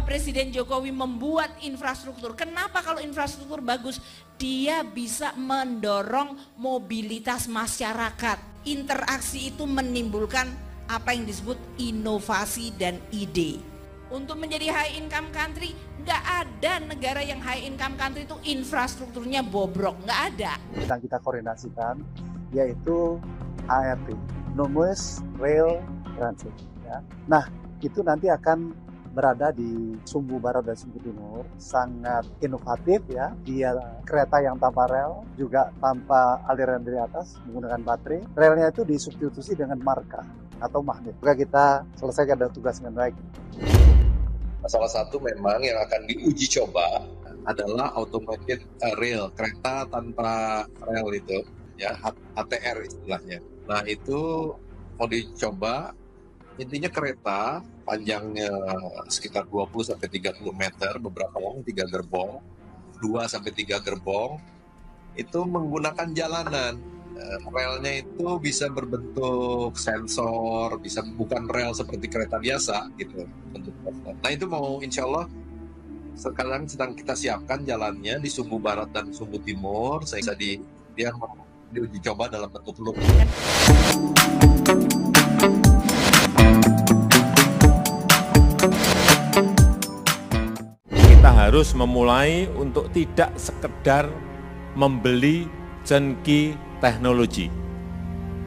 Presiden Jokowi membuat infrastruktur. Kenapa kalau infrastruktur bagus? Dia bisa mendorong mobilitas masyarakat. Interaksi itu menimbulkan apa yang disebut inovasi dan ide. Untuk menjadi high income country, nggak ada negara yang high income country itu infrastrukturnya bobrok, nggak ada. Yang kita koordinasikan yaitu ART, Autonomous Rail Transit. Ya. Nah, itu nanti akan berada di Sumbu Barat dan Sumbu Timur, sangat inovatif ya. Dia kereta yang tanpa rel, juga tanpa aliran dari atas, menggunakan baterai. Relnya itu disubstitusi dengan marka atau magnet. Juga kita selesaikan dengan tugas dengan baik. Salah satu memang yang akan diuji coba adalah automated rail, kereta tanpa rel itu, ya, ATR istilahnya. Nah itu mau dicoba, intinya kereta panjangnya sekitar 20-30 meter, beberapa orang 3 gerbong, 2-3 gerbong, itu menggunakan jalanan. Relnya itu bisa berbentuk sensor, bisa bukan rel seperti kereta biasa gitu. Nah itu mau insya Allah sekarang sedang kita siapkan jalannya di Sumbu Barat dan Sumbu Timur, sehingga dia diuji coba dalam bentuk loop. Kita harus memulai untuk tidak sekedar membeli jengki teknologi.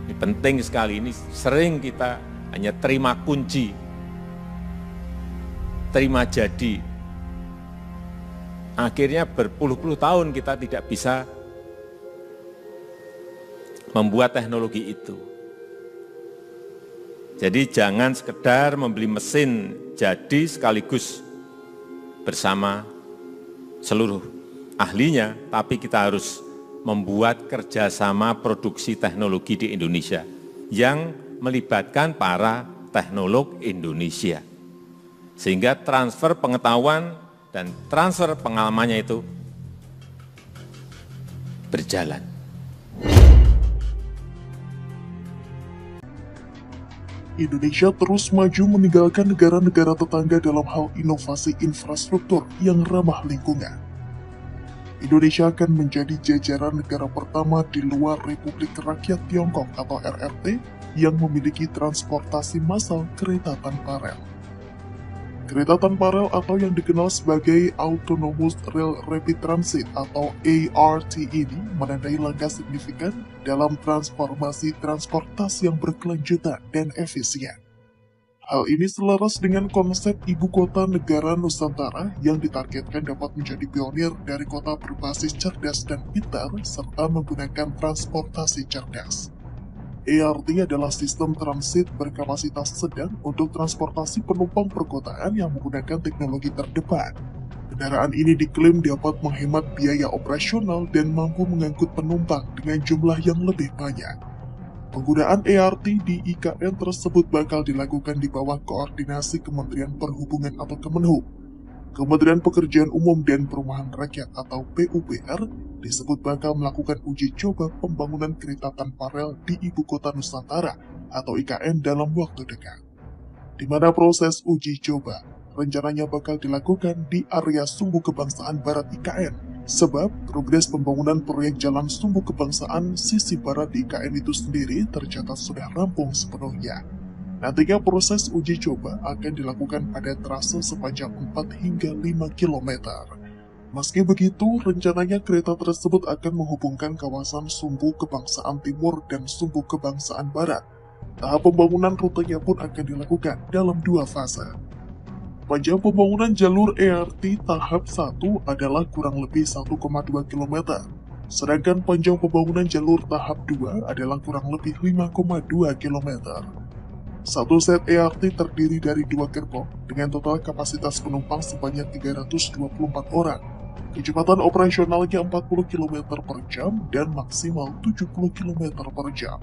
Ini penting sekali, ini sering kita hanya terima kunci, terima jadi. Akhirnya berpuluh-puluh tahun kita tidak bisa membuat teknologi itu. Jadi jangan sekedar membeli mesin jadi sekaligus bersama seluruh ahlinya, tapi kita harus membuat kerjasama produksi teknologi di Indonesia yang melibatkan para teknolog Indonesia. Sehingga transfer pengetahuan dan transfer pengalamannya itu berjalan. Indonesia terus maju meninggalkan negara-negara tetangga dalam hal inovasi infrastruktur yang ramah lingkungan. Indonesia akan menjadi jajaran negara pertama di luar Republik Rakyat Tiongkok atau RRT yang memiliki transportasi massal kereta tanpa rel. Kereta tanpa rel atau yang dikenal sebagai Autonomous Rail Rapid Transit atau ART ini menandai langkah signifikan dalam transformasi transportasi yang berkelanjutan dan efisien. Hal ini selaras dengan konsep ibu kota negara Nusantara yang ditargetkan dapat menjadi pionir dari kota berbasis cerdas dan pintar serta menggunakan transportasi cerdas. ART adalah sistem transit berkapasitas sedang untuk transportasi penumpang perkotaan yang menggunakan teknologi terdepan. Kendaraan ini diklaim dapat menghemat biaya operasional dan mampu mengangkut penumpang dengan jumlah yang lebih banyak. Penggunaan ART di IKN tersebut bakal dilakukan di bawah koordinasi Kementerian Perhubungan atau Kemenhub. Kementerian Pekerjaan Umum dan Perumahan Rakyat atau PUPR disebut bakal melakukan uji coba pembangunan kereta tanpa rel di Ibu Kota Nusantara atau IKN dalam waktu dekat. Di mana proses uji coba rencananya bakal dilakukan di area Sumbu Kebangsaan Barat IKN. Sebab progres pembangunan proyek Jalan Sumbu Kebangsaan sisi barat di IKN itu sendiri tercatat sudah rampung sepenuhnya. Nantinya proses uji coba akan dilakukan pada trase sepanjang 4 hingga 5 km. Meski begitu, rencananya kereta tersebut akan menghubungkan kawasan Sumbu Kebangsaan Timur dan Sumbu Kebangsaan Barat. Tahap pembangunan rutenya pun akan dilakukan dalam 2 fase. Panjang pembangunan jalur ART tahap 1 adalah kurang lebih 1,2 km, sedangkan panjang pembangunan jalur tahap 2 adalah kurang lebih 5,2 km. Satu set ART terdiri dari 2 gerbong dengan total kapasitas penumpang sebanyak 324 orang. Kecepatan operasionalnya 40 km per jam dan maksimal 70 km per jam.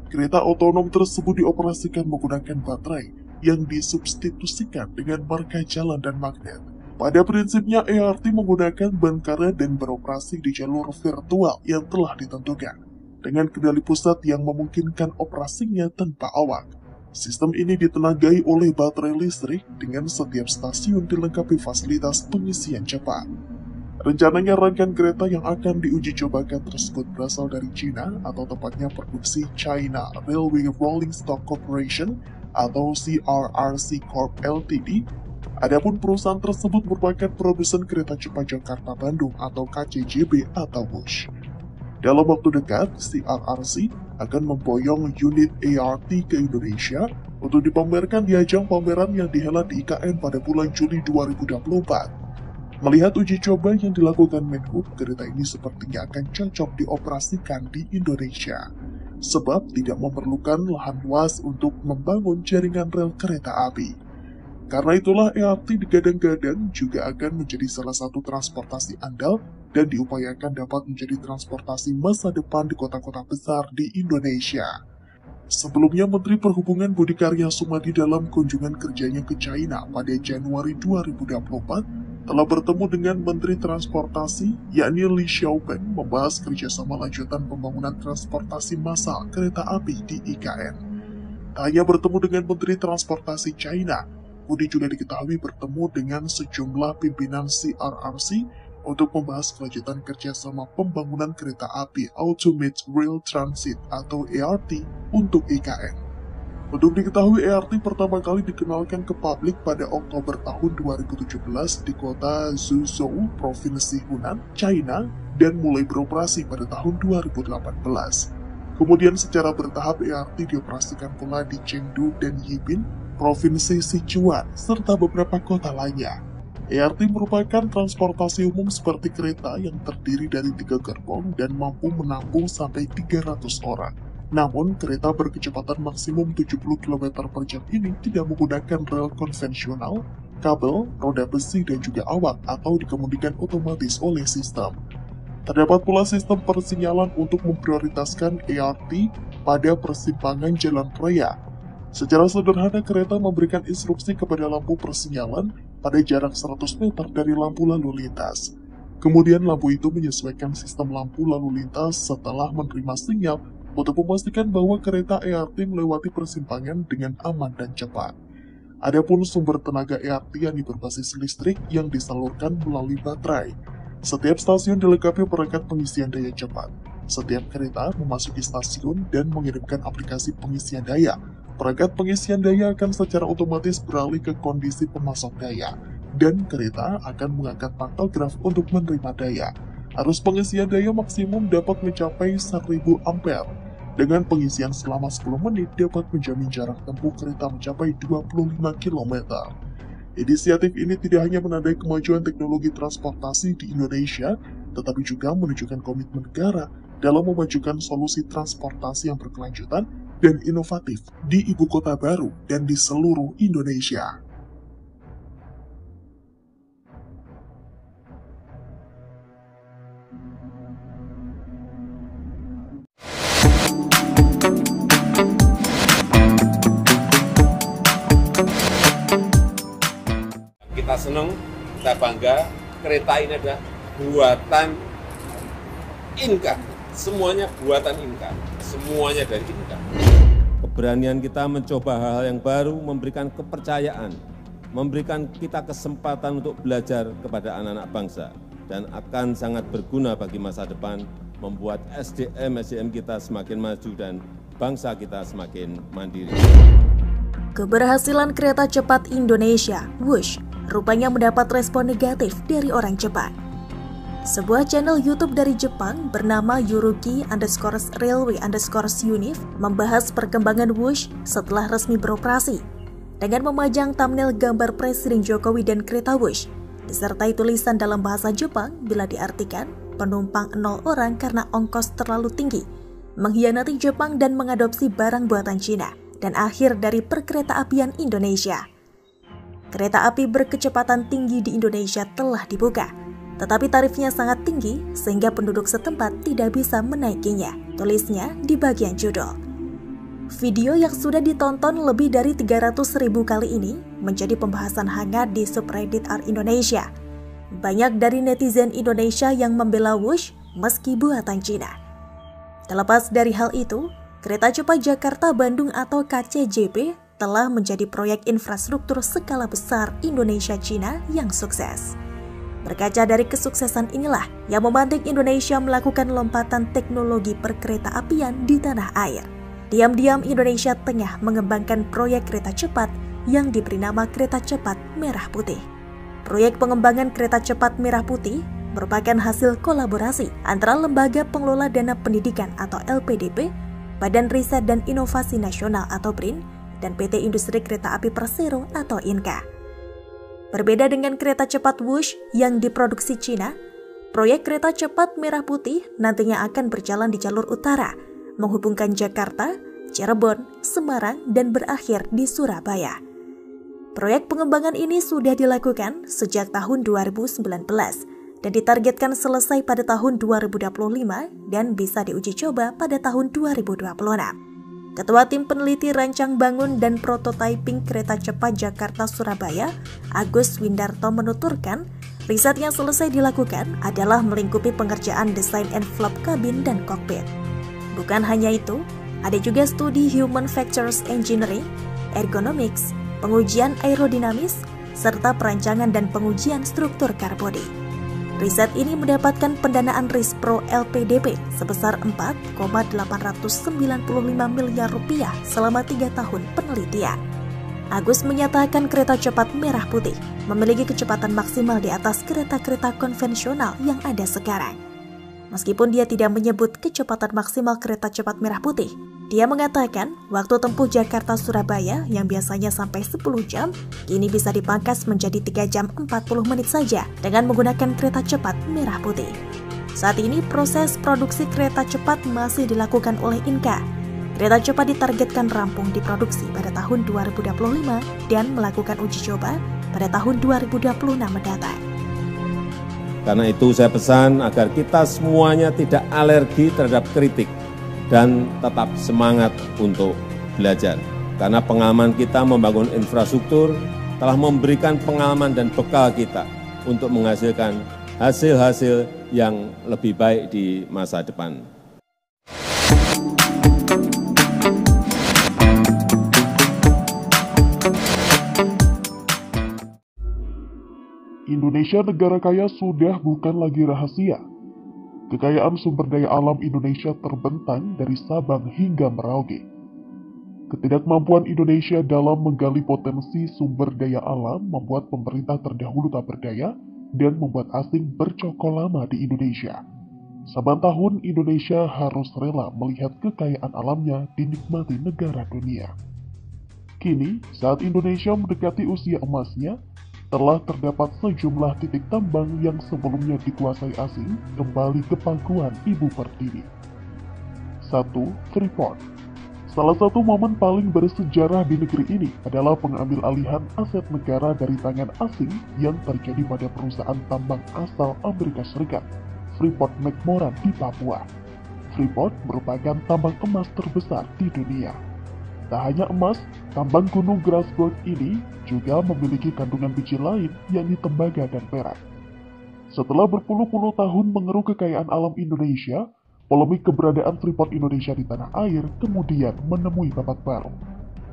Kereta otonom tersebut dioperasikan menggunakan baterai yang disubstitusikan dengan marka jalan dan magnet. Pada prinsipnya, ART menggunakan ban karet dan beroperasi di jalur virtual yang telah ditentukan, dengan kendali pusat yang memungkinkan operasinya tanpa awak. Sistem ini ditenagai oleh baterai listrik dengan setiap stasiun dilengkapi fasilitas pengisian cepat. Rencananya rangkaian kereta yang akan diuji cobakan tersebut berasal dari China atau tepatnya produksi China Railway Rolling Stock Corporation atau CRRC Corp Ltd. Adapun perusahaan tersebut merupakan produsen kereta cepat Jakarta-Bandung atau KCJB atau WUSH. Dalam waktu dekat, CRRC akan memboyong unit ART ke Indonesia untuk dipamerkan di ajang pameran yang dihelat di IKN pada bulan Juli 2024. Melihat uji coba yang dilakukan Menhub, kereta ini sepertinya akan cocok dioperasikan di Indonesia, sebab tidak memerlukan lahan luas untuk membangun jaringan rel kereta api. Karena itulah ART digadang-gadang juga akan menjadi salah satu transportasi andal dan diupayakan dapat menjadi transportasi masa depan di kota-kota besar di Indonesia. Sebelumnya, Menteri Perhubungan Budi Karya Sumadi dalam kunjungan kerjanya ke China pada Januari 2024 telah bertemu dengan Menteri Transportasi yakni Li Xiaopeng membahas kerjasama lanjutan pembangunan transportasi massal kereta api di IKN. Tak hanya bertemu dengan Menteri Transportasi China, Budi juga diketahui bertemu dengan sejumlah pimpinan CRRC untuk membahas kelanjutan kerjasama pembangunan kereta api Ultimate Rail Transit atau ART untuk IKN. Untuk diketahui, ART pertama kali dikenalkan ke publik pada Oktober tahun 2017 di kota Zhuzhou, Provinsi Hunan, China, dan mulai beroperasi pada tahun 2018. Kemudian secara bertahap ART dioperasikan pula di Chengdu dan Yibin, Provinsi Sichuan, serta beberapa kota lainnya. ART merupakan transportasi umum seperti kereta yang terdiri dari 3 gerbong dan mampu menampung sampai 300 orang. Namun, kereta berkecepatan maksimum 70 km per jam ini tidak menggunakan rel konvensional, kabel, roda besi, dan juga awak atau dikemudikan otomatis oleh sistem. Terdapat pula sistem persinyalan untuk memprioritaskan ART pada persimpangan jalan raya. Secara sederhana, kereta memberikan instruksi kepada lampu persinyalan pada jarak 100 meter dari lampu lalu lintas. Kemudian lampu itu menyesuaikan sistem lampu lalu lintas setelah menerima sinyal untuk memastikan bahwa kereta ART melewati persimpangan dengan aman dan cepat. Adapun sumber tenaga ART yang berbasis listrik yang disalurkan melalui baterai. Setiap stasiun dilengkapi perangkat pengisian daya cepat. Setiap kereta memasuki stasiun dan mengirimkan aplikasi pengisian daya. Perangkat pengisian daya akan secara otomatis beralih ke kondisi pemasok daya, dan kereta akan mengangkat pantograf untuk menerima daya. Arus pengisian daya maksimum dapat mencapai 1000 ampere. Dengan pengisian selama 10 menit dapat menjamin jarak tempuh kereta mencapai 25 km. Inisiatif ini tidak hanya menandai kemajuan teknologi transportasi di Indonesia, tetapi juga menunjukkan komitmen negara dalam memajukan solusi transportasi yang berkelanjutan dan inovatif di ibu kota baru dan di seluruh Indonesia. Kita senang, kita bangga, kereta ini adalah buatan Inka. Semuanya buatan Inka, semuanya dari Inka. Keberanian kita mencoba hal-hal yang baru, memberikan kepercayaan, memberikan kita kesempatan untuk belajar kepada anak-anak bangsa, dan akan sangat berguna bagi masa depan, membuat SDM kita semakin maju dan bangsa kita semakin mandiri. Keberhasilan kereta cepat Indonesia, WUSH, rupanya mendapat respon negatif dari orang Jepang. Sebuah channel YouTube dari Jepang bernama Yuruki_Railway_Unif membahas perkembangan WUSH setelah resmi beroperasi dengan memajang thumbnail gambar Presiden Jokowi dan kereta WUSH disertai tulisan dalam bahasa Jepang bila diartikan penumpang 0 orang karena ongkos terlalu tinggi, mengkhianati Jepang dan mengadopsi barang buatan Cina, dan akhir dari perkeretaapian Indonesia. Kereta api berkecepatan tinggi di Indonesia telah dibuka, tetapi tarifnya sangat tinggi sehingga penduduk setempat tidak bisa menaikinya, tulisnya di bagian judul. Video yang sudah ditonton lebih dari 300.000 kali ini menjadi pembahasan hangat di subreddit R-Indonesia. Banyak dari netizen Indonesia yang membela WUSH meski buatan Cina. Terlepas dari hal itu, kereta cepat Jakarta-Bandung atau KCJB telah menjadi proyek infrastruktur skala besar Indonesia-China yang sukses. Berkaca dari kesuksesan inilah yang memantik Indonesia melakukan lompatan teknologi perkereta-apian di tanah air. Diam-diam Indonesia tengah mengembangkan proyek kereta cepat yang diberi nama Kereta Cepat Merah Putih. Proyek pengembangan Kereta Cepat Merah Putih merupakan hasil kolaborasi antara Lembaga Pengelola Dana Pendidikan atau LPDP, Badan Riset dan Inovasi Nasional atau BRIN, dan PT Industri Kereta Api Persero atau INKA. Berbeda dengan kereta cepat Wush yang diproduksi Cina, proyek kereta cepat Merah Putih nantinya akan berjalan di jalur utara, menghubungkan Jakarta, Cirebon, Semarang, dan berakhir di Surabaya. Proyek pengembangan ini sudah dilakukan sejak tahun 2019 dan ditargetkan selesai pada tahun 2025 dan bisa diuji coba pada tahun 2026. Ketua Tim Peneliti Rancang Bangun dan Prototyping Kereta Cepat Jakarta-Surabaya, Agus Windarto menuturkan, riset yang selesai dilakukan adalah melingkupi pengerjaan desain envelope kabin dan kokpit. Bukan hanya itu, ada juga studi Human Factors Engineering, Ergonomics, pengujian aerodinamis, serta perancangan dan pengujian struktur karbodi. Riset ini mendapatkan pendanaan Rispro LPDP sebesar 4,895 miliar rupiah selama 3 tahun penelitian. Agus menyatakan kereta cepat Merah Putih memiliki kecepatan maksimal di atas kereta-kereta konvensional yang ada sekarang. Meskipun dia tidak menyebut kecepatan maksimal kereta cepat Merah Putih, dia mengatakan waktu tempuh Jakarta-Surabaya yang biasanya sampai 10 jam, kini bisa dipangkas menjadi 3 jam 40 menit saja dengan menggunakan kereta cepat Merah Putih. Saat ini proses produksi kereta cepat masih dilakukan oleh INKA. Kereta cepat ditargetkan rampung diproduksi pada tahun 2025 dan melakukan uji coba pada tahun 2026 mendatang. Karena itu saya pesan agar kita semuanya tidak alergi terhadap kritik dan tetap semangat untuk belajar. Karena pengalaman kita membangun infrastruktur telah memberikan pengalaman dan bekal kita untuk menghasilkan hasil-hasil yang lebih baik di masa depan. Indonesia negara kaya sudah bukan lagi rahasia. Kekayaan sumber daya alam Indonesia terbentang dari Sabang hingga Merauke. Ketidakmampuan Indonesia dalam menggali potensi sumber daya alam membuat pemerintah terdahulu tak berdaya dan membuat asing bercokol lama di Indonesia. Saban tahun Indonesia harus rela melihat kekayaan alamnya dinikmati negara dunia. Kini, saat Indonesia mendekati usia emasnya, telah terdapat sejumlah titik tambang yang sebelumnya dikuasai asing kembali ke pangkuan Ibu Pertiwi. 1. Freeport. Salah satu momen paling bersejarah di negeri ini adalah pengambil alihan aset negara dari tangan asing yang terjadi pada perusahaan tambang asal Amerika Serikat, Freeport McMoran di Papua. Freeport merupakan tambang emas terbesar di dunia. Tak hanya emas, tambang gunung Grasberg ini juga memiliki kandungan biji lain, yakni tembaga dan perak. Setelah berpuluh-puluh tahun mengeruk kekayaan alam Indonesia, polemik keberadaan Freeport Indonesia di tanah air kemudian menemui babak baru.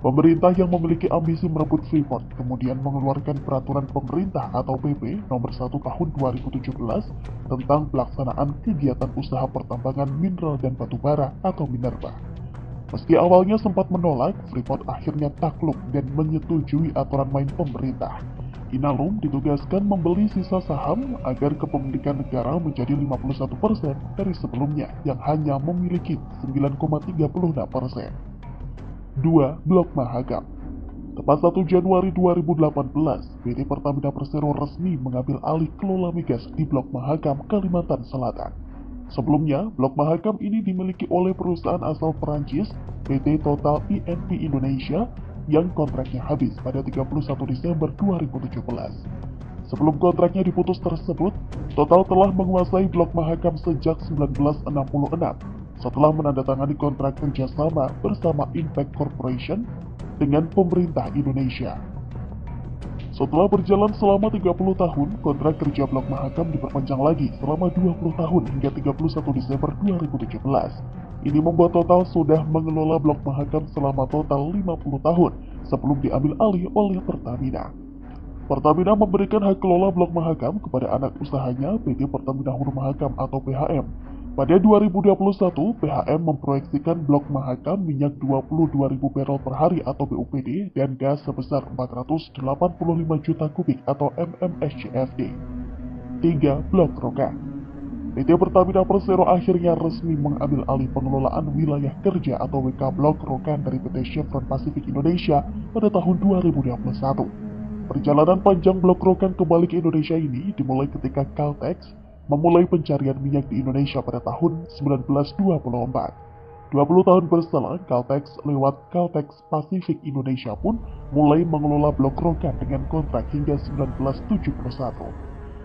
Pemerintah yang memiliki ambisi merebut Freeport kemudian mengeluarkan peraturan pemerintah atau PP nomor 1 tahun 2017 tentang pelaksanaan kegiatan usaha pertambangan mineral dan batu bara atau Minerba. Meski awalnya sempat menolak, Freeport akhirnya takluk dan menyetujui aturan main pemerintah. Inalum ditugaskan membeli sisa saham agar kepemilikan negara menjadi 51% dari sebelumnya yang hanya memiliki 9,36%. 2. Blok Mahakam. Tepat 1 Januari 2018, PT Pertamina Persero resmi mengambil alih kelola migas di Blok Mahakam, Kalimantan Selatan. Sebelumnya, Blok Mahakam ini dimiliki oleh perusahaan asal Perancis, PT Total E&P Indonesia, yang kontraknya habis pada 31 Desember 2017. Sebelum kontraknya diputus tersebut, Total telah menguasai Blok Mahakam sejak 1966, setelah menandatangani kontrak kerjasama bersama Impact Corporation dengan pemerintah Indonesia. Setelah berjalan selama 30 tahun, kontrak kerja Blok Mahakam diperpanjang lagi selama 20 tahun hingga 31 Desember 2017. Ini membuat total sudah mengelola Blok Mahakam selama total 50 tahun sebelum diambil alih oleh Pertamina. Pertamina memberikan hak kelola Blok Mahakam kepada anak usahanya PT Pertamina Hulu Mahakam atau PHM. Pada 2021, PHM memproyeksikan Blok Mahakam minyak 22.000 barrel per hari atau BUPD dan gas sebesar 485 juta kubik atau MMSCFD. 3. Blok Rokan. PT Pertamina Persero akhirnya resmi mengambil alih pengelolaan wilayah kerja atau WK Blok Rokan dari PT Chevron Pacific Indonesia pada tahun 2021. Perjalanan panjang Blok Rokan kembali ke Indonesia ini dimulai ketika Caltex memulai pencarian minyak di Indonesia pada tahun 1924. 20 tahun berselang, Caltex lewat Caltex Pacific Indonesia pun mulai mengelola Blok Rokan dengan kontrak hingga 1971.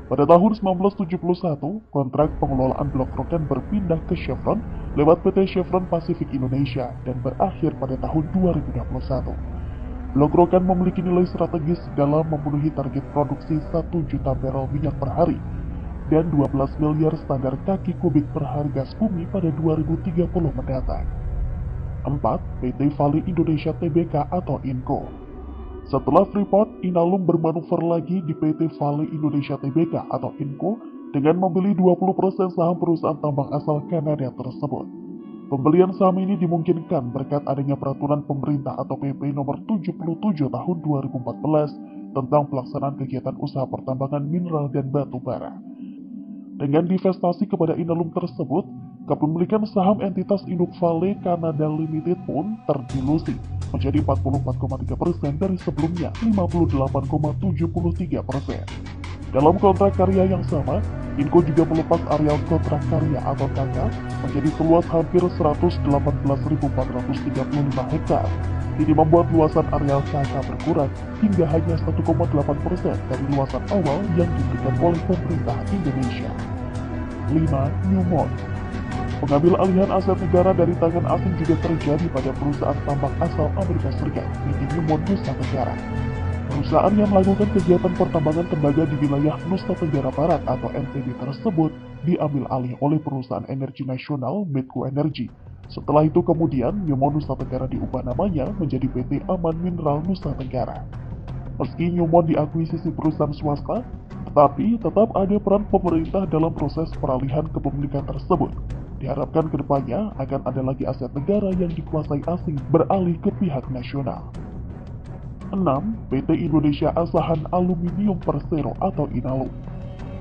Pada tahun 1971, kontrak pengelolaan Blok Rokan berpindah ke Chevron lewat PT Chevron Pacific Indonesia dan berakhir pada tahun 2021. Blok Rokan memiliki nilai strategis dalam memenuhi target produksi 1 juta barrel minyak per hari dan 12 miliar standar kaki kubik per hari gas bumi pada 2030 mendatang. 4. PT Vale Indonesia Tbk atau INCO. Setelah Freeport, Inalum bermanuver lagi di PT Vale Indonesia Tbk atau INCO dengan membeli 20% saham perusahaan tambang asal Kanada tersebut. Pembelian saham ini dimungkinkan berkat adanya peraturan pemerintah atau PP nomor 77 tahun 2014 tentang pelaksanaan kegiatan usaha pertambangan mineral dan batu bara. Dengan divestasi kepada Inalum tersebut, kepemilikan saham entitas induk Vale Canada Limited pun terdilusi menjadi 44,3% dari sebelumnya 58,73%. Dalam kontrak karya yang sama, INCO juga melepas areal kontrak karya atau KK menjadi seluas hampir 118.435 hektar. Ini membuat luasan areal KK berkurang hingga hanya 1,8% dari luasan awal yang diberikan oleh pemerintah Indonesia. 5. Newmont. Pengambil alihan aset negara dari tangan asing juga terjadi pada perusahaan tambang asal Amerika Serikat, PT Newmont Nusa Tenggara. Perusahaan yang melakukan kegiatan pertambangan tembaga di wilayah Nusa Tenggara Barat atau NTB tersebut diambil alih oleh perusahaan energi nasional Medco Energy. Setelah itu kemudian Newmont Nusa Tenggara diubah namanya menjadi PT Aman Mineral Nusa Tenggara. Meski Newmont diakuisisi perusahaan swasta, tetapi tetap ada peran pemerintah dalam proses peralihan kepemilikan tersebut. Diharapkan kedepannya akan ada lagi aset negara yang dikuasai asing beralih ke pihak nasional. 6. PT Indonesia Asahan Aluminium Persero atau Inalum.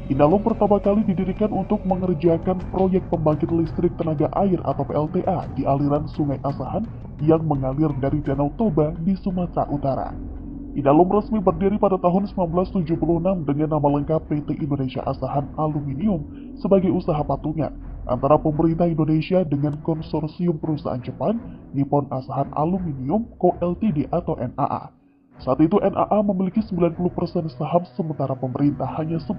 Inalum pertama kali didirikan untuk mengerjakan proyek pembangkit listrik tenaga air atau PLTA di aliran Sungai Asahan yang mengalir dari Danau Toba di Sumatera Utara. Inalum resmi berdiri pada tahun 1976 dengan nama lengkap PT Indonesia Asahan Aluminium sebagai usaha patungan antara pemerintah Indonesia dengan konsorsium perusahaan Jepang Nippon Asahan Aluminium Co. Ltd atau NAA. Saat itu NAA memiliki 90% saham sementara pemerintah hanya 10%.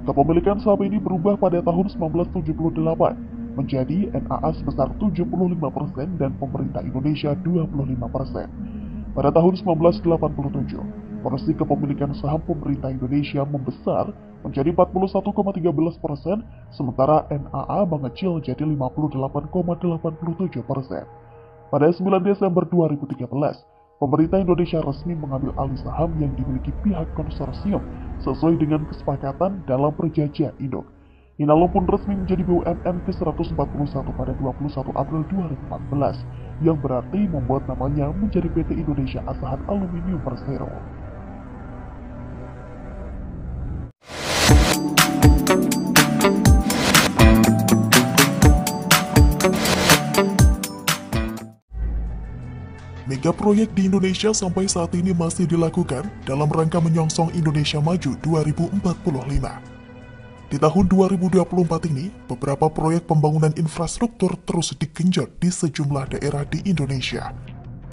Kepemilikan saham ini berubah pada tahun 1978 menjadi NAA sebesar 75% dan pemerintah Indonesia 25%. Pada tahun 1987, porsi kepemilikan saham pemerintah Indonesia membesar menjadi 41,13%, sementara NAA mengecil jadi 58,87%. Pada 9 Desember 2013, pemerintah Indonesia resmi mengambil alih saham yang dimiliki pihak konsorsium sesuai dengan kesepakatan dalam perjanjian induk. Inalum pun resmi menjadi BUMN ke-141 pada 21 April 2014, yang berarti membuat namanya menjadi PT Indonesia Asahan Aluminium Persero. Mega proyek di Indonesia sampai saat ini masih dilakukan dalam rangka menyongsong Indonesia Maju 2045. Di tahun 2024 ini, beberapa proyek pembangunan infrastruktur terus digenjot di sejumlah daerah di Indonesia.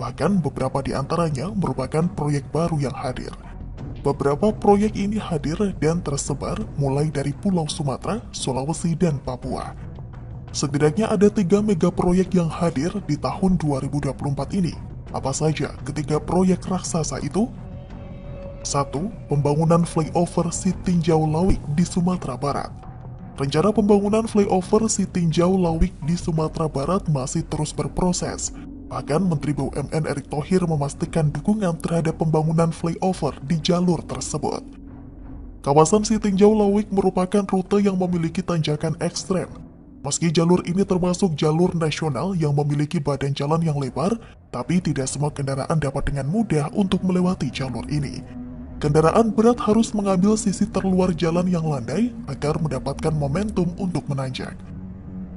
Bahkan beberapa di antaranya merupakan proyek baru yang hadir. Beberapa proyek ini hadir dan tersebar mulai dari Pulau Sumatera, Sulawesi, dan Papua. Setidaknya ada 3 mega proyek yang hadir di tahun 2024 ini. Apa saja ketiga proyek raksasa itu? 1. Pembangunan flyover Sitinjau Lawik di Sumatera Barat. Rencana pembangunan flyover Sitinjau Lawik di Sumatera Barat masih terus berproses. Bahkan Menteri BUMN Erick Thohir memastikan dukungan terhadap pembangunan flyover di jalur tersebut. Kawasan Sitinjau Lawik merupakan rute yang memiliki tanjakan ekstrem. Meski jalur ini termasuk jalur nasional yang memiliki badan jalan yang lebar, tapi tidak semua kendaraan dapat dengan mudah untuk melewati jalur ini. Kendaraan berat harus mengambil sisi terluar jalan yang landai agar mendapatkan momentum untuk menanjak.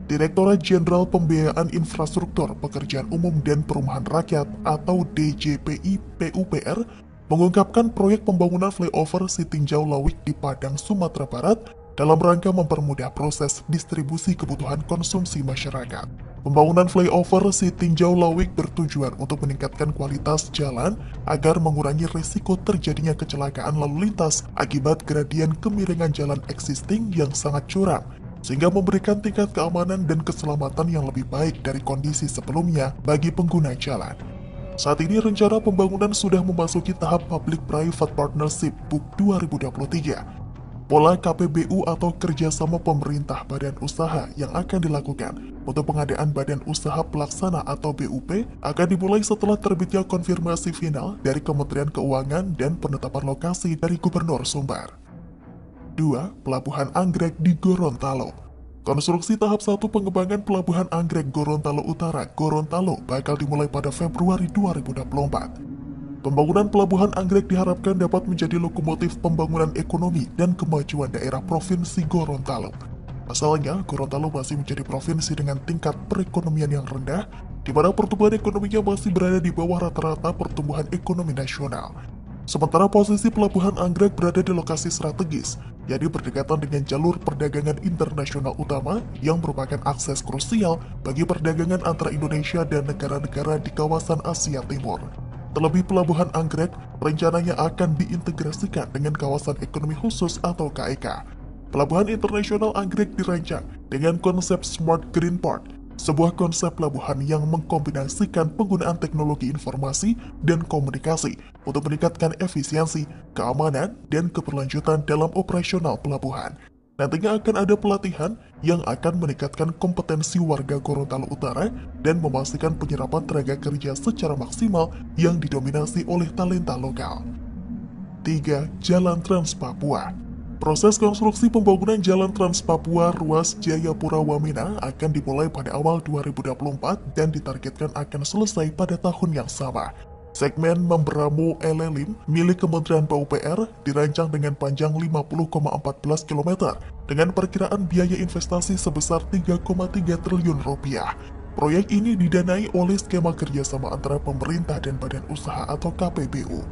Direktorat Jenderal Pembiayaan Infrastruktur Pekerjaan Umum dan Perumahan Rakyat atau DJPI PUPR mengungkapkan proyek pembangunan flyover Sitinjau Lawik di Padang, Sumatera Barat dalam rangka mempermudah proses distribusi kebutuhan konsumsi masyarakat. Pembangunan flyover Sitinjau Lawik bertujuan untuk meningkatkan kualitas jalan agar mengurangi risiko terjadinya kecelakaan lalu lintas akibat gradien kemiringan jalan existing yang sangat curam, sehingga memberikan tingkat keamanan dan keselamatan yang lebih baik dari kondisi sebelumnya bagi pengguna jalan. Saat ini rencana pembangunan sudah memasuki tahap Public-Private Partnership BUP 2023. Pola KPBU atau kerjasama pemerintah badan usaha yang akan dilakukan untuk pengadaan badan usaha pelaksana atau BUP akan dimulai setelah terbitnya konfirmasi final dari Kementerian Keuangan dan penetapan lokasi dari Gubernur Sumbar. 2. Pelabuhan Anggrek di Gorontalo. Konstruksi tahap 1 pengembangan Pelabuhan Anggrek Gorontalo Utara, Gorontalo bakal dimulai pada Februari 2024. Pembangunan Pelabuhan Anggrek diharapkan dapat menjadi lokomotif pembangunan ekonomi dan kemajuan daerah Provinsi Gorontalo. Pasalnya, Gorontalo masih menjadi provinsi dengan tingkat perekonomian yang rendah, di mana pertumbuhan ekonominya masih berada di bawah rata-rata pertumbuhan ekonomi nasional. Sementara posisi Pelabuhan Anggrek berada di lokasi strategis, yakni berdekatan dengan jalur perdagangan internasional utama yang merupakan akses krusial bagi perdagangan antara Indonesia dan negara-negara di kawasan Asia Timur. Terlebih Pelabuhan Anggrek rencananya akan diintegrasikan dengan kawasan ekonomi khusus atau KEK. Pelabuhan Internasional Anggrek dirancang dengan konsep Smart Green Port, sebuah konsep pelabuhan yang mengkombinasikan penggunaan teknologi informasi dan komunikasi untuk meningkatkan efisiensi, keamanan, dan keberlanjutan dalam operasional pelabuhan. Nantinya akan ada pelatihan yang akan meningkatkan kompetensi warga Gorontalo Utara dan memastikan penyerapan tenaga kerja secara maksimal yang didominasi oleh talenta lokal. 3. Jalan Trans Papua. Proses konstruksi pembangunan Jalan Trans Papua ruas Jayapura-Wamena akan dimulai pada awal 2024 dan ditargetkan akan selesai pada tahun yang sama. Segmen Membramo Elelim milik Kementerian PUPR dirancang dengan panjang 50,14 km dengan perkiraan biaya investasi sebesar 3,3 triliun rupiah. Proyek ini didanai oleh skema kerjasama antara pemerintah dan badan usaha atau KPBU.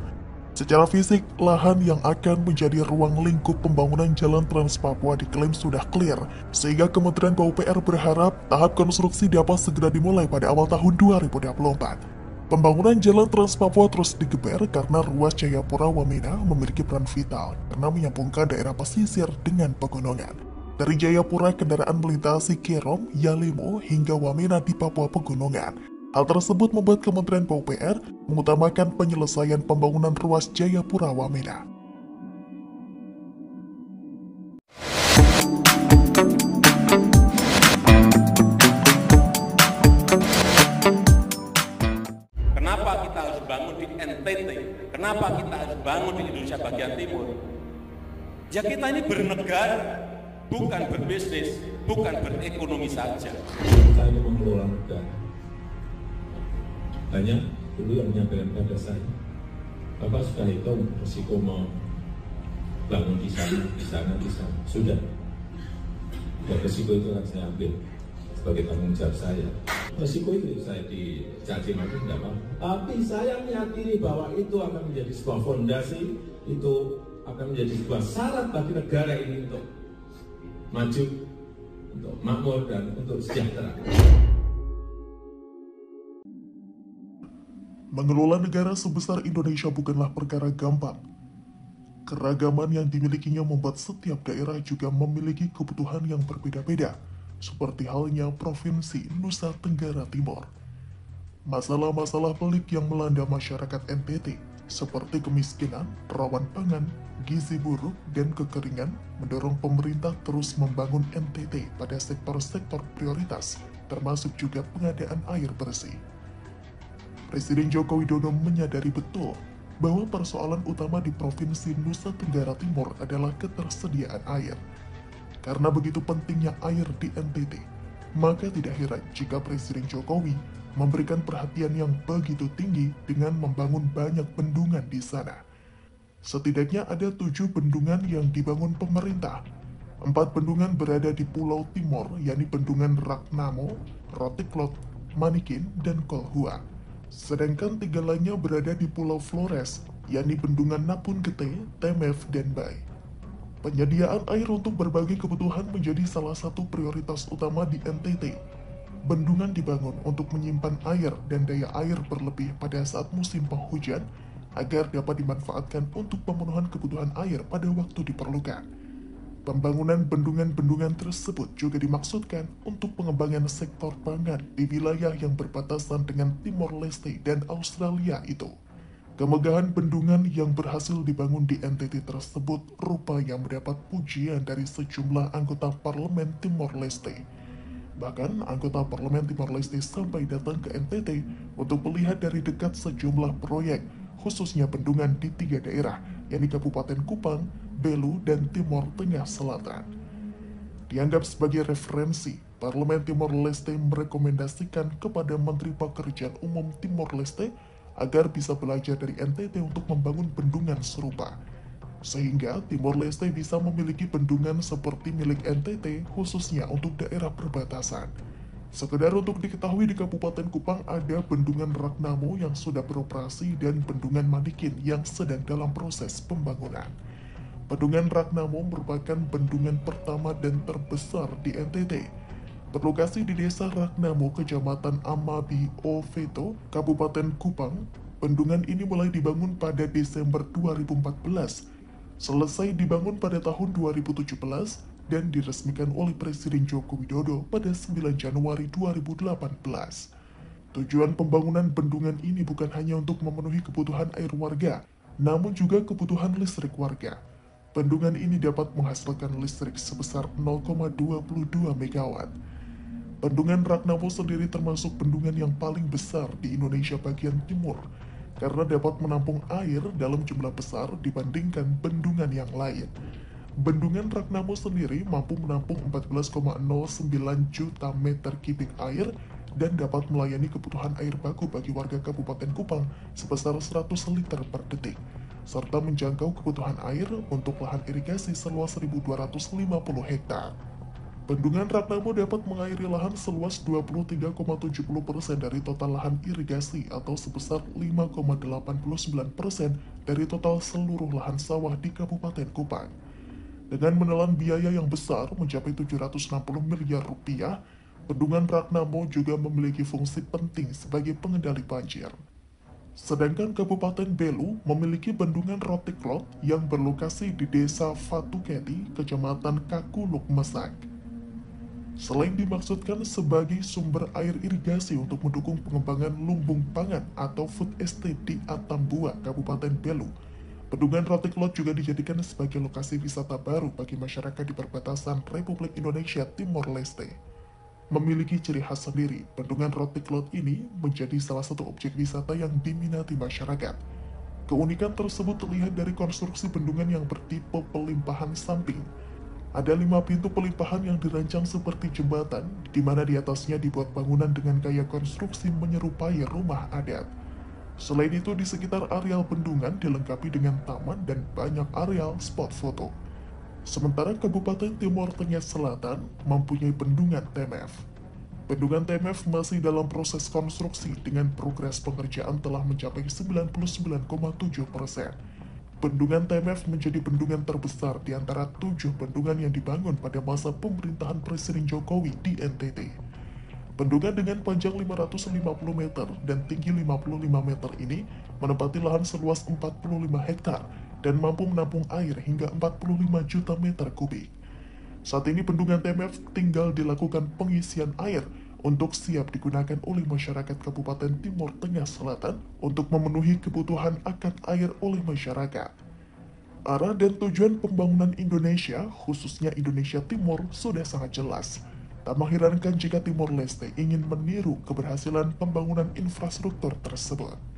Secara fisik, lahan yang akan menjadi ruang lingkup pembangunan Jalan Trans Papua diklaim sudah clear, sehingga Kementerian PUPR berharap tahap konstruksi dapat segera dimulai pada awal tahun 2024. Pembangunan Jalan Trans Papua terus digeber karena ruas Jayapura-Wamena memiliki peran vital karena menyambungkan daerah pesisir dengan pegunungan. Dari Jayapura, kendaraan melintasi Kerom, Yalimo, hingga Wamena di Papua Pegunungan. Hal tersebut membuat Kementerian PUPR mengutamakan penyelesaian pembangunan ruas Jayapura-Wamena. Kenapa kita harus bangun di Indonesia bagian timur? Ya kita ini bernegara, bukan berbisnis, bukan berekonomi saja. Kita ini mengelola negara. Banyak dulu yang menyampaikan pada saya, Bapak sudah hitung risiko mau bangun di sana. Sudah. Dan risiko itu akan saya ambil sebagai tanggung jawab saya. Risiko itu saya dicaci maki tidak apa. Tapi saya meyakini bahwa itu akan menjadi sebuah fondasi, itu akan menjadi sebuah syarat bagi negara ini untuk maju, untuk makmur dan untuk sejahtera. Mengelola negara sebesar Indonesia bukanlah perkara gampang. Keragaman yang dimilikinya membuat setiap daerah juga memiliki kebutuhan yang berbeda-beda, seperti halnya Provinsi Nusa Tenggara Timur. Masalah-masalah pelik yang melanda masyarakat NTT seperti kemiskinan, rawan pangan, gizi buruk, dan kekeringan, mendorong pemerintah terus membangun NTT pada sektor-sektor prioritas, termasuk juga pengadaan air bersih. Presiden Joko Widodo menyadari betul bahwa persoalan utama di Provinsi Nusa Tenggara Timur adalah ketersediaan air. Karena begitu pentingnya air di NTT, maka tidak heran jika Presiden Jokowi memberikan perhatian yang begitu tinggi dengan membangun banyak bendungan di sana. Setidaknya ada 7 bendungan yang dibangun pemerintah. 4 bendungan berada di Pulau Timor, yakni Bendungan Ragnamo, Rotiklot, Manikin, dan Kolhua. Sedangkan 3 lainnya berada di Pulau Flores, yakni Bendungan Napun Gete, Temef, dan Bay. Penyediaan air untuk berbagai kebutuhan menjadi salah satu prioritas utama di NTT. Bendungan dibangun untuk menyimpan air dan daya air berlebih pada saat musim penghujan agar dapat dimanfaatkan untuk pemenuhan kebutuhan air pada waktu diperlukan. Pembangunan bendungan-bendungan tersebut juga dimaksudkan untuk pengembangan sektor pangan di wilayah yang berbatasan dengan Timor Leste dan Australia itu. Kemegahan bendungan yang berhasil dibangun di NTT tersebut rupanya mendapat pujian dari sejumlah anggota parlemen Timor Leste. Bahkan, anggota parlemen Timor Leste sampai datang ke NTT untuk melihat dari dekat sejumlah proyek, khususnya bendungan di 3 daerah, yakni Kabupaten Kupang, Belu, dan Timor Tengah Selatan. Dianggap sebagai referensi, Parlemen Timor Leste merekomendasikan kepada Menteri Pekerjaan Umum Timor Leste agar bisa belajar dari NTT untuk membangun bendungan serupa. Sehingga Timor Leste bisa memiliki bendungan seperti milik NTT khususnya untuk daerah perbatasan. Sekedar untuk diketahui di Kabupaten Kupang ada Bendungan Ragnamo yang sudah beroperasi dan Bendungan Manikin yang sedang dalam proses pembangunan. Bendungan Ragnamo merupakan bendungan pertama dan terbesar di NTT. Berlokasi di Desa Ragnamo, Kecamatan Amabi Oveto, Kabupaten Kupang, bendungan ini mulai dibangun pada Desember 2014. Selesai dibangun pada tahun 2017 dan diresmikan oleh Presiden Joko Widodo pada 9 Januari 2018. Tujuan pembangunan bendungan ini bukan hanya untuk memenuhi kebutuhan air warga, namun juga kebutuhan listrik warga. Bendungan ini dapat menghasilkan listrik sebesar 0,22 MW. Bendungan Ragnamo sendiri termasuk bendungan yang paling besar di Indonesia bagian timur, karena dapat menampung air dalam jumlah besar dibandingkan bendungan yang lain. Bendungan Ragnamo sendiri mampu menampung 14,09 juta meter kubik air dan dapat melayani kebutuhan air baku bagi warga Kabupaten Kupang sebesar 100 liter per detik, serta menjangkau kebutuhan air untuk lahan irigasi seluas 1.250 hektar. Bendungan Ragnamo dapat mengairi lahan seluas 23,70% dari total lahan irigasi atau sebesar 5,89% dari total seluruh lahan sawah di Kabupaten Kupang. Dengan menelan biaya yang besar mencapai 760 miliar rupiah, Bendungan Ragnamo juga memiliki fungsi penting sebagai pengendali banjir. Sedangkan Kabupaten Belu memiliki Bendungan Rotiklot yang berlokasi di Desa Fatuketi, Kecamatan Kakuluk Mesak. Selain dimaksudkan sebagai sumber air irigasi untuk mendukung pengembangan lumbung pangan atau food estate di Atambua, Kabupaten Belu, Bendungan Rotiklot juga dijadikan sebagai lokasi wisata baru bagi masyarakat di perbatasan Republik Indonesia Timor Leste. Memiliki ciri khas sendiri, Bendungan Rotiklot ini menjadi salah satu objek wisata yang diminati masyarakat. Keunikan tersebut terlihat dari konstruksi bendungan yang bertipe pelimpahan samping. Ada 5 pintu pelimpahan yang dirancang seperti jembatan, di mana di atasnya dibuat bangunan dengan gaya konstruksi menyerupai rumah adat. Selain itu, di sekitar areal bendungan dilengkapi dengan taman dan banyak areal spot foto. Sementara Kabupaten Timor Tengah Selatan mempunyai Bendungan Temef. Bendungan Temef masih dalam proses konstruksi dengan progres pengerjaan telah mencapai 99,7%. Bendungan Temef menjadi bendungan terbesar di antara 7 bendungan yang dibangun pada masa pemerintahan Presiden Jokowi di NTT. Bendungan dengan panjang 550 meter dan tinggi 55 meter ini menempati lahan seluas 45 hektar dan mampu menampung air hingga 45 juta meter kubik. Saat ini Bendungan Temef tinggal dilakukan pengisian air untuk siap digunakan oleh masyarakat Kabupaten Timur Tengah Selatan untuk memenuhi kebutuhan akan air oleh masyarakat. Arah dan tujuan pembangunan Indonesia, khususnya Indonesia Timur, sudah sangat jelas. Tak mengherankan jika Timor Leste ingin meniru keberhasilan pembangunan infrastruktur tersebut.